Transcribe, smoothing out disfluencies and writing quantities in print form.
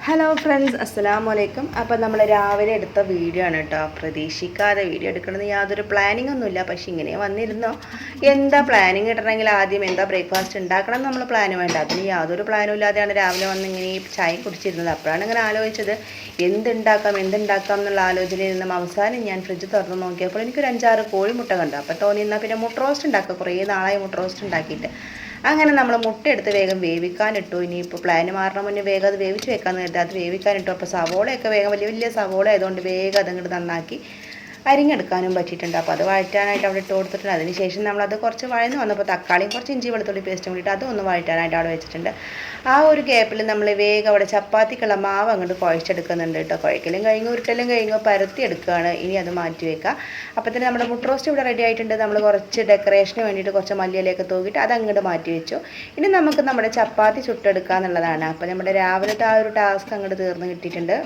Hello friends, അസ്സലാമു അലൈക്കും. അപ്പോൾ നമ്മൾ രാവിലെ എടുത്ത വീഡിയോ ആണ് കേട്ടോ. പ്രതീക്ഷിക്കാതെ വീഡിയോ എടുക്കണമെന്ന് യാതൊരു പ്ലാനിങ് ഒന്നുമില്ല. പക്ഷേ ഇങ്ങനെ വന്നിരുന്നോ. എന്താ പ്ലാനിങ് ഇടണമെങ്കിൽ ആദ്യം എന്താ ബ്രേക്ക്ഫാസ്റ്റ് ഉണ്ടാക്കണം എന്ന് നമ്മൾ പ്ലാൻ വേണ്ട. അതിന് യാതൊരു പ്ലാനും ഇല്ലാതെയാണ് രാവിലെ വന്ന് ഇങ്ങനെ ഈ ചായ കുടിച്ചിരുന്നത്. അപ്പോഴാണ് ഇങ്ങനെ ആലോചിച്ചത് എന്തുണ്ടാക്കാം എന്നുള്ള ആലോചനയിൽ നിന്നും അവസാനം ഞാൻ ഫ്രിഡ്ജ് തുറന്ന് നോക്കിയപ്പോൾ എനിക്കൊരു 5-6 കോഴിമുട്ട കണ്ടു. അപ്പോൾ തോന്നി എന്നാൽ പിന്നെ മുട്ട റോസ്റ്റ് ഉണ്ടാക്കുക. കുറേ നാളായി മുട്ട റോസ്റ്റ് ഉണ്ടാക്കിയിട്ട്. അങ്ങനെ നമ്മൾ മുട്ട എടുത്ത് വേഗം വേവിക്കാനിട്ടു. ഇനിയിപ്പോൾ പ്ലാന് മാറണം മുന്നേ വേഗം അത് വേവിച്ച് വെക്കാമെന്ന് കരുതി അത് വേവിക്കാനിട്ടു. അപ്പോൾ സവോളയൊക്കെ വേഗം വലിയ വലിയ സവോള ആയതുകൊണ്ട് വേഗം അതങ്ങോട്ട് നന്നാക്കി അരിഞ്ഞെടുക്കാനും പറ്റിയിട്ടുണ്ട്. അപ്പോൾ അത് വഴറ്റാനായിട്ട് അവിടെ ഇട്ട് കൊടുത്തിട്ടുണ്ട്. അതിന് ശേഷം നമ്മളത് കുറച്ച് വഴന്ന് വന്നപ്പോൾ തക്കാളിയും കുറച്ച് ഇഞ്ചി വെളുത്തുള്ളി പേസ്റ്റും കൂടിയിട്ട് അതൊന്ന് വഴറ്റാനായിട്ട് അവിടെ വെച്ചിട്ടുണ്ട്. ആ ഒരു ഗ്യാപ്പിൽ നമ്മൾ വേഗം അവിടെ ചപ്പാത്തിക്കുള്ള മാവ് അങ്ങോട്ട് കുഴച്ചെടുക്കുന്നുണ്ട് കേട്ടോ. കുഴക്കലും കഴിഞ്ഞു, ഉരുട്ടലും കഴിഞ്ഞു, പരത്തി എടുക്കുകയാണ്. ഇനി അത് മാറ്റി വെക്കുക. അപ്പോൾ തന്നെ നമ്മുടെ മുട്ട റോസ്റ്റ് ഇവിടെ റെഡി ആയിട്ടുണ്ട്. നമ്മൾ കുറച്ച് ഡെക്കറേഷന് വേണ്ടിയിട്ട് കുറച്ച് മല്ലിയിലൊക്കെ തൂക്കിയിട്ട് അത് അങ്ങോട്ട് മാറ്റി വെച്ചു. ഇനി നമുക്ക് നമ്മുടെ ചപ്പാത്തി ചുട്ടെടുക്കുക എന്നുള്ളതാണ്. അപ്പോൾ നമ്മുടെ രാവിലത്തെ ആ ഒരു ടാസ്ക് അങ്ങോട്ട് തീർന്ന് കിട്ടിയിട്ടുണ്ട്.